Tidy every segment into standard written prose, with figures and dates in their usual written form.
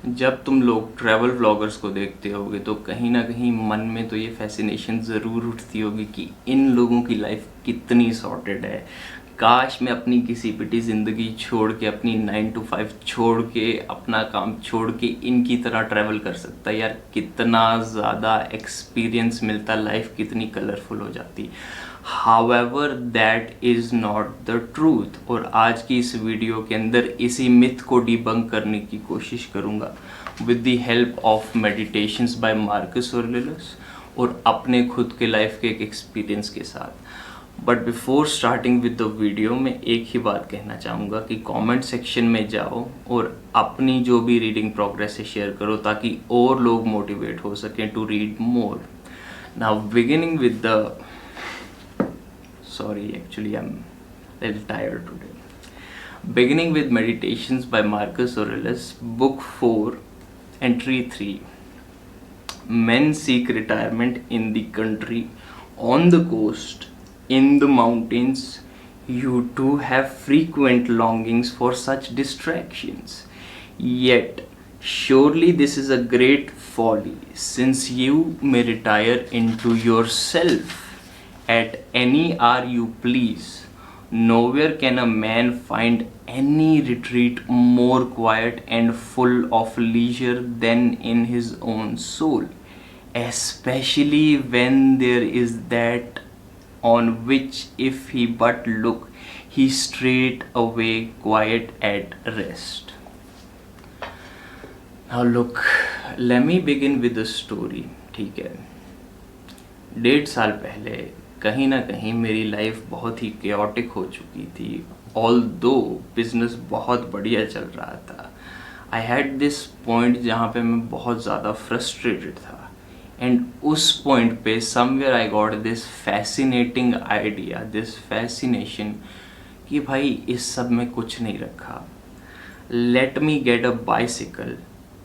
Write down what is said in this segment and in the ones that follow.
जब तुम लोग ट्रैवल व्लॉगर्स को देखते होगे तो कहीं ना कहीं मन में तो ये फैसिनेशन ज़रूर उठती होगी कि इन लोगों की लाइफ कितनी सॉर्टेड है। काश मैं अपनी किसी पिटी ज़िंदगी छोड़ के, अपनी 9 to 5 छोड़ के, अपना काम छोड़ के इनकी तरह ट्रैवल कर सकता। यार कितना ज़्यादा एक्सपीरियंस मिलता, लाइफ कितनी कलरफुल हो जाती। However that is not the truth. और आज की इस वीडियो के अंदर इसी मिथ को डिबंक करने की कोशिश करूँगा with the help of meditations by Marcus Aurelius और अपने खुद के लाइफ के एक एक्सपीरियंस के साथ। But before starting with the video मैं एक ही बात कहना चाहूँगा कि कमेंट सेक्शन में जाओ और अपनी जो भी रीडिंग प्रोग्रेस है शेयर करो ताकि और लोग मोटिवेट हो सकें to read more. Now beginning with the sorry, actually I'm a little tired today. Beginning with Meditations by Marcus Aurelius, Book 4, Entry 3. Men seek retirement in the country, on the coast, in the mountains. You too have frequent longings for such distractions. Yet, surely this is a great folly, since you may retire into yourself at any hour you please. Nowhere can a man find any retreat more quiet and full of leisure than in his own soul, especially when there is that on which if he but look, he straight away quiet at rest. Now look, let me begin with a story. ठीक है, 1.5 साल पहले कहीं ना कहीं मेरी life बहुत ही chaotic हो चुकी थी। ऑल्दो बिजनेस बहुत बढ़िया चल रहा था, आई हैड दिस पॉइंट जहाँ पे मैं बहुत ज़्यादा फ्रस्ट्रेटेड था। एंड उस पॉइंट पे somewhere I got this fascinating idea, this fascination कि भाई इस सब में कुछ नहीं रखा। Let me get a bicycle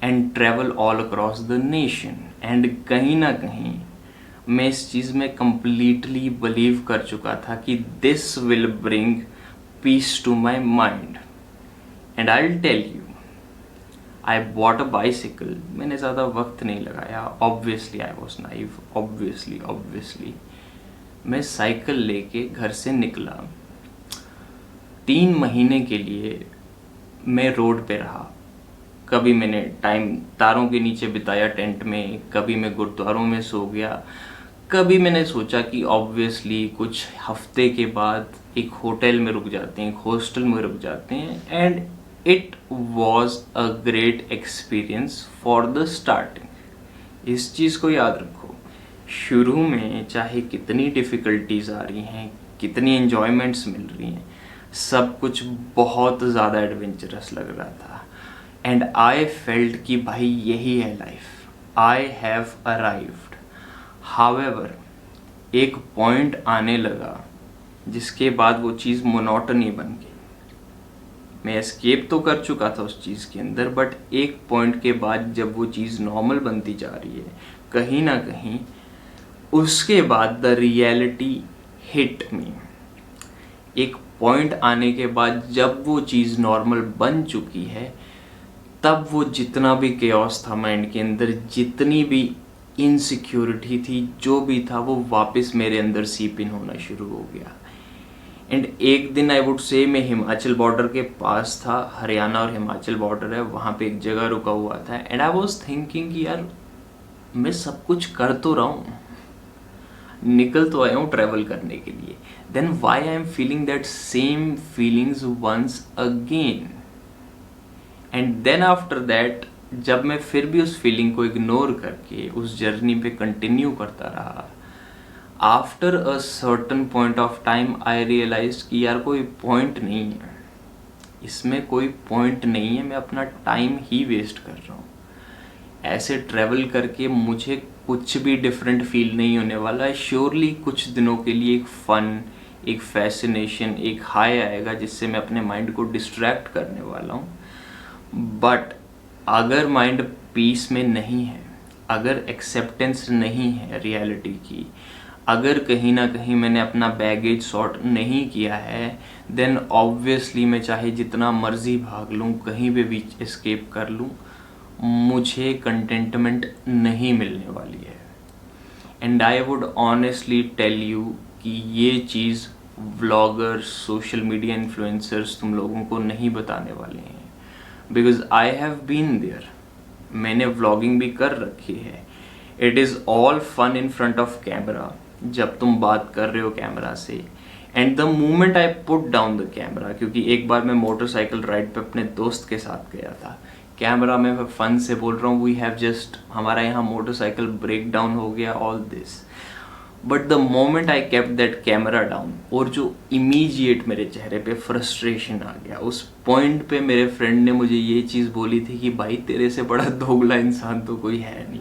and travel all across the nation. And कहीं ना कहीं मैं इस चीज़ में कम्प्लीटली बिलीव कर चुका था कि this will bring peace to my mind. And I will tell you, I bought a bicycle. मैंने ज़्यादा वक्त नहीं लगाया, obviously I was naive, obviously मैं साइकिल लेके घर से निकला। 3 महीने के लिए मैं रोड पे रहा। कभी मैंने टाइम तारों के नीचे बिताया टेंट में, कभी मैं गुरुद्वारों में सो गया, कभी मैंने सोचा कि ऑब्वियसली कुछ हफ्ते के बाद एक होटल में रुक जाते हैं, एक हॉस्टल में रुक जाते हैं। And it was a great experience for the starting. इस चीज़ को याद रखो, शुरू में चाहे कितनी डिफ़िकल्टीज आ रही हैं, कितनी एन्जॉयमेंट्स मिल रही हैं, सब कुछ बहुत ज़्यादा एडवेंचरस लग रहा था। एंड आई फेल्ट कि भाई यही है life, I have arrived. However एक पॉइंट आने लगा जिसके बाद वो चीज़ मोनोटनी बन गई। मैं एस्केप तो कर चुका था उस चीज़ के अंदर, बट एक पॉइंट के बाद जब वो चीज़ नॉर्मल बनती जा रही है कहीं ना कहीं, उसके बाद द रियलिटी हिट मी। एक पॉइंट आने के बाद जब वो चीज़ नॉर्मल बन चुकी है, तब वो जितना भी केओस था माइंड के अंदर, जितनी भी इनसिक्योरिटी थी, जो भी था, वो वापस मेरे अंदर सीप इन होना शुरू हो गया। एंड एक दिन आई वुड से मैं हिमाचल बॉर्डर के पास था, हरियाणा और हिमाचल बॉर्डर है, वहाँ पे एक जगह रुका हुआ था। एंड आई वॉज थिंकिंग कि यार मैं सब कुछ कर तो रहा हूँ, निकल तो आया हूँ ट्रैवल करने के लिए, then why I am feeling that same feelings once again. And then after that जब मैं फिर भी उस फीलिंग को इग्नोर करके उस जर्नी पे कंटिन्यू करता रहा, after a certain point of time I realise कि यार कोई पॉइंट नहीं है, इसमें कोई पॉइंट नहीं है, मैं अपना टाइम ही वेस्ट कर रहा हूँ। ऐसे ट्रैवल करके मुझे कुछ भी डिफरेंट फील नहीं होने वाला है। श्योरली कुछ दिनों के लिए एक फ़न, एक फैसिनेशन, एक हाई आएगा जिससे मैं अपने माइंड को डिस्ट्रैक्ट करने वाला हूँ। बट अगर माइंड पीस में नहीं है, अगर एक्सेप्टेंस नहीं है रियलिटी की, अगर कहीं ना कहीं मैंने अपना बैगेज सॉर्ट नहीं किया है, देन ऑब्वियसली मैं चाहे जितना मर्जी भाग लूँ, कहीं पे भी एस्केप कर लूँ, मुझे कंटेंटमेंट नहीं मिलने वाली है। And I would honestly tell you कि ये चीज़ व्लॉगर्स, सोशल मीडिया इन्फ्लुएंसर्स तुम लोगों को नहीं बताने वाले हैं, because I have been there. मैंने व्लॉगिंग भी कर रखी है। It is all fun in front of camera, जब तुम बात कर रहे हो कैमरा से, and the moment I put down the camera, क्योंकि एक बार मैं मोटरसाइकिल राइड पे अपने दोस्त के साथ गया था, कैमरा में मैं फन से बोल रहा हूँ वी हैव जस्ट, हमारा यहाँ मोटरसाइकिल ब्रेक डाउन हो गया, all this, but the moment I kept that camera down, और जो इमीजिएट मेरे चेहरे पे फ्रस्ट्रेशन आ गया, उस पॉइंट पे मेरे फ्रेंड ने मुझे ये चीज़ बोली थी कि भाई तेरे से बड़ा दोगला इंसान तो कोई है नहीं,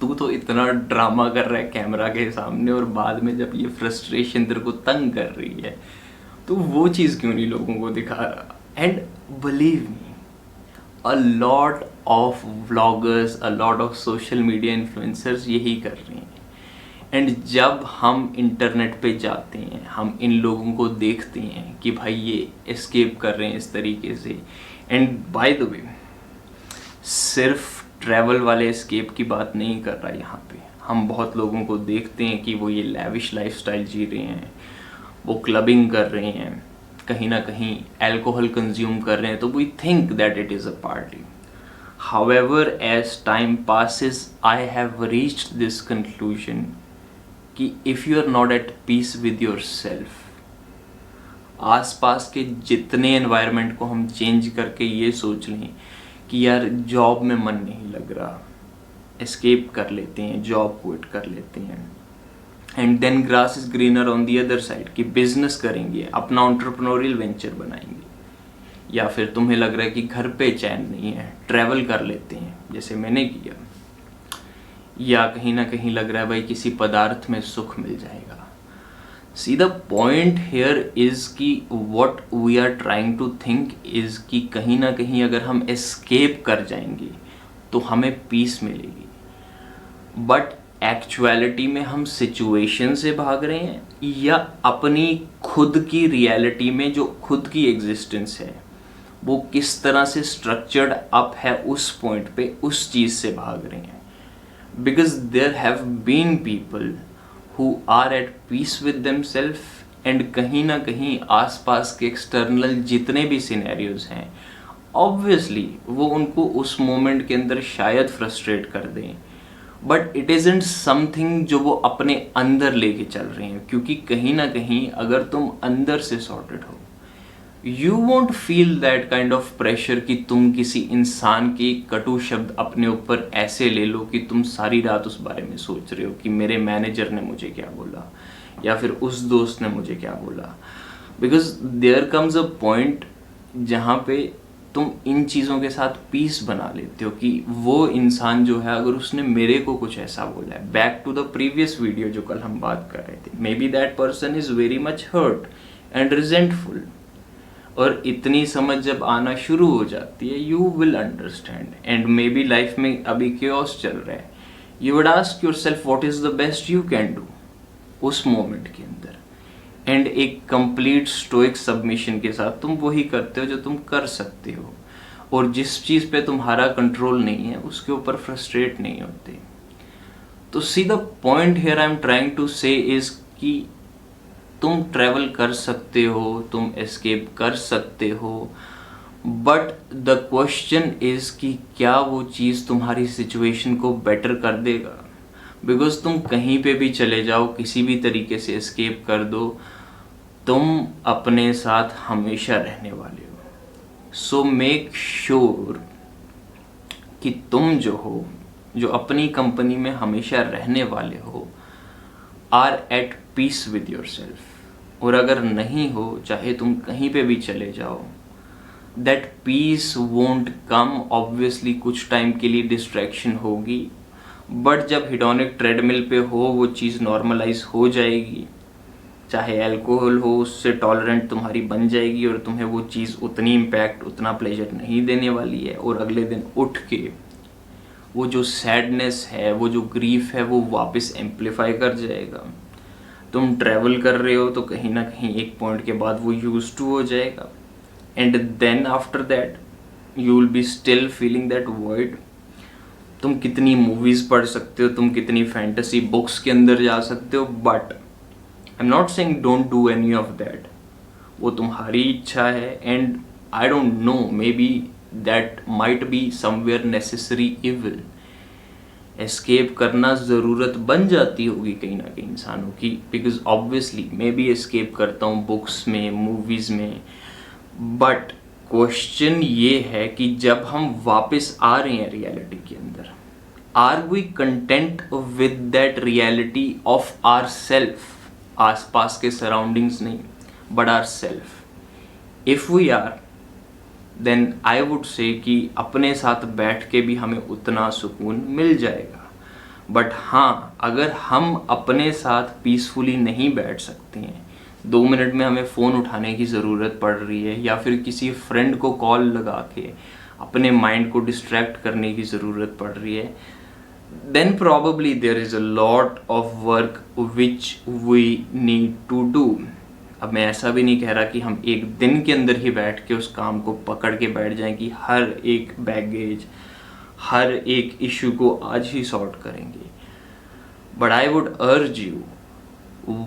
तू तो इतना ड्रामा कर रहा है कैमरा के सामने, और बाद में जब ये फ्रस्ट्रेशन तेरे को तंग कर रही है तो वो चीज़ क्यों नहीं लोगों को दिखा रहा। And believe me, a lot of vloggers, a lot of social media influencers यही कर रहे हैं। एंड जब हम इंटरनेट पे जाते हैं, हम इन लोगों को देखते हैं कि भाई ये एस्केप कर रहे हैं इस तरीके से। एंड बाय द वे, सिर्फ ट्रैवल वाले एस्केप की बात नहीं कर रहा यहाँ पे, हम बहुत लोगों को देखते हैं कि वो ये लैविश लाइफस्टाइल जी रहे हैं, वो क्लबिंग कर रहे हैं, कहीं ना कहीं अल्कोहल कंज्यूम कर रहे हैं, तो we think that it is a party. However as time passes I have reached this conclusion कि if you are not at peace with your self, आसपास के जितने एनवायरनमेंट को हम चेंज करके ये सोच लें कि यार जॉब में मन नहीं लग रहा, एस्केप कर लेते हैं, जॉब क्विट कर लेते हैं, and then grass is greener on the other side, कि बिजनेस करेंगे, अपना एंटरप्रेन्योरियल वेंचर बनाएंगे, या फिर तुम्हें लग रहा है कि घर पे चैन नहीं है, ट्रैवल कर लेते हैं जैसे मैंने किया, या कहीं ना कहीं लग रहा है भाई किसी पदार्थ में सुख मिल जाएगा। See the point here is कि what we are trying to think is कि कहीं ना कहीं अगर हम एस्केप कर जाएंगे तो हमें पीस मिलेगी, बट एक्चुअलिटी में हम सिचुएशन से भाग रहे हैं या अपनी खुद की रियलिटी में जो खुद की एग्जिस्टेंस है वो किस तरह से स्ट्रक्चर्ड अप है उस पॉइंट पे, उस चीज़ से भाग रहे हैं। Because there have been people who are at peace with themselves, and कहीं ना कहीं आसपास के एक्सटर्नल जितने भी सिनेरियोज हैं ऑब्वियसली वो उनको उस मोमेंट के अंदर शायद फ्रस्ट्रेट कर दें, बट इट इज़ंट समथिंग जो वो अपने अंदर लेके चल रहे हैं, क्योंकि कहीं ना कहीं अगर तुम अंदर से सॉर्टेड हो, you won't feel that kind of pressure कि तुम किसी इंसान के कटु शब्द अपने ऊपर ऐसे ले लो कि तुम सारी रात उस बारे में सोच रहे हो कि मेरे मैनेजर ने मुझे क्या बोला या फिर उस दोस्त ने मुझे क्या बोला। Because there comes a point जहाँ पे तुम इन चीज़ों के साथ पीस बना लेते हो कि वो इंसान जो है अगर उसने मेरे को कुछ ऐसा बोला है, back to the previous video जो कल हम बात कर रहे थे, maybe that person is very much hurt and resentful, और इतनी समझ जब आना शुरू हो जाती है you will understand, and maybe life में अभी क्योस चल रहा है, you would ask yourself what is the best you can do उस मोमेंट के अंदर, एंड एक कंप्लीट स्टोइक सबमिशन के साथ तुम वही करते हो जो तुम कर सकते हो, और जिस चीज़ पे तुम्हारा कंट्रोल नहीं है उसके ऊपर फ्रस्ट्रेट नहीं होते। तो see the point here I am trying to say is कि तुम ट्रैवल कर सकते हो, तुम एस्केप कर सकते हो, बट द क्वेश्चन इज कि क्या वो चीज़ तुम्हारी सिचुएशन को बेटर कर देगा। बिकॉज तुम कहीं पे भी चले जाओ, किसी भी तरीके से एस्केप कर दो, तुम अपने साथ हमेशा रहने वाले हो। सो मेक श्योर कि तुम जो हो, जो अपनी कंपनी में हमेशा रहने वाले हो, are at peace with your self. और अगर नहीं हो, चाहे तुम कहीं पे भी चले जाओ, that peace won't come. Obviously कुछ टाइम के लिए डिस्ट्रैक्शन होगी, बट जब हिडोनिक ट्रेडमिल पे हो वो चीज़ नॉर्मलाइज हो जाएगी, चाहे अल्कोहल हो उससे टॉलरेंट तुम्हारी बन जाएगी और तुम्हें वो चीज़ उतनी इम्पैक्ट, उतना प्लेजर नहीं देने वाली है, और अगले दिन उठ के वो जो सैडनेस है, वो जो ग्रीफ है, वो वापस एम्पलीफाई कर जाएगा। तुम ट्रैवल कर रहे हो तो कहीं ना कहीं एक पॉइंट के बाद वो यूज टू हो जाएगा, and then after that you will be still feeling that void. तुम कितनी मूवीज पढ़ सकते हो, तुम कितनी फैंटेसी बुक्स के अंदर जा सकते हो, but I am not saying don't do any of that. वो तुम्हारी इच्छा है, and I don't know, may be that might be somewhere necessary evil. Escape करना ज़रूरत बन जाती होगी कहीं ना कहीं इंसानों की, बिकॉज ऑब्वियसली मैं भी एस्केप करता हूँ बुक्स में, मूवीज़ में. बट क्वेश्चन ये है कि जब हम वापस आ रहे हैं रियलिटी के अंदर, are we content with that reality of ourself, आसपास के सराउंडिंग्स नहीं, but ourself. If we are, then I would say कि अपने साथ बैठ के भी हमें उतना सुकून मिल जाएगा. बट हाँ, अगर हम अपने साथ पीसफुली नहीं बैठ सकते हैं, 2 मिनट में हमें फ़ोन उठाने की ज़रूरत पड़ रही है, या फिर किसी फ्रेंड को कॉल लगा के अपने माइंड को डिस्ट्रैक्ट करने की ज़रूरत पड़ रही है, then probably there is a lot of work which we need to do. अब मैं ऐसा भी नहीं कह रहा कि हम एक दिन के अंदर ही बैठ के उस काम को पकड़ के बैठ जाएं कि हर एक बैगेज, हर एक इशू को आज ही सॉर्ट करेंगे. But I would urge you,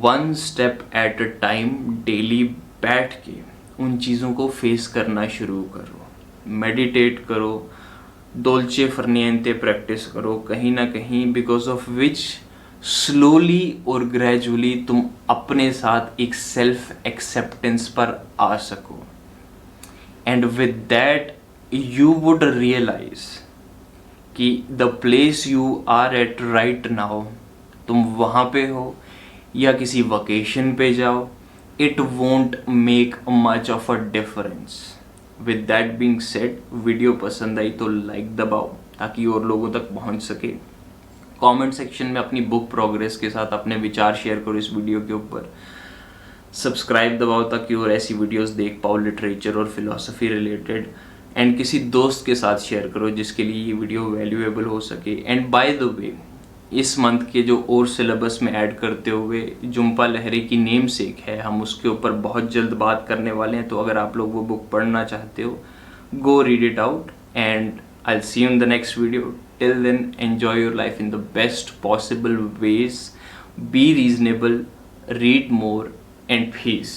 1 step at a time daily बैठ के उन चीज़ों को फेस करना शुरू करो. मेडिटेट करो, डोल्चे फरनियंते प्रैक्टिस करो कहीं ना कहीं, बिकॉज ऑफ विच स्लोली और ग्रेजुअली तुम अपने साथ एक सेल्फ एक्सेप्टेंस पर आ सको. And with that you would realise कि the place you are at right now, तुम वहाँ पे हो या किसी वकेशन पे जाओ, it won't make much of a difference. With that being said, video पसंद आई तो लाइक दबाओ ताकि और लोगों तक पहुंच सके. कमेंट सेक्शन में अपनी बुक प्रोग्रेस के साथ अपने विचार शेयर करो इस वीडियो के ऊपर. सब्सक्राइब दबाओ ताकि और ऐसी वीडियोस देख पाओ लिटरेचर और फिलॉसफी रिलेटेड. एंड किसी दोस्त के साथ शेयर करो जिसके लिए ये वीडियो वैल्यूएबल हो सके. एंड बाय द वे, इस मंथ के जो और सिलेबस में ऐड करते हुए जुम्पा लहरी की नेम सेक है, हम उसके ऊपर बहुत जल्द बात करने वाले हैं. तो अगर आप लोग वो बुक पढ़ना चाहते हो, go read it out, and I'll see you in the next video. Till then, enjoy your life in the best possible ways. Be reasonable, read more, and peace.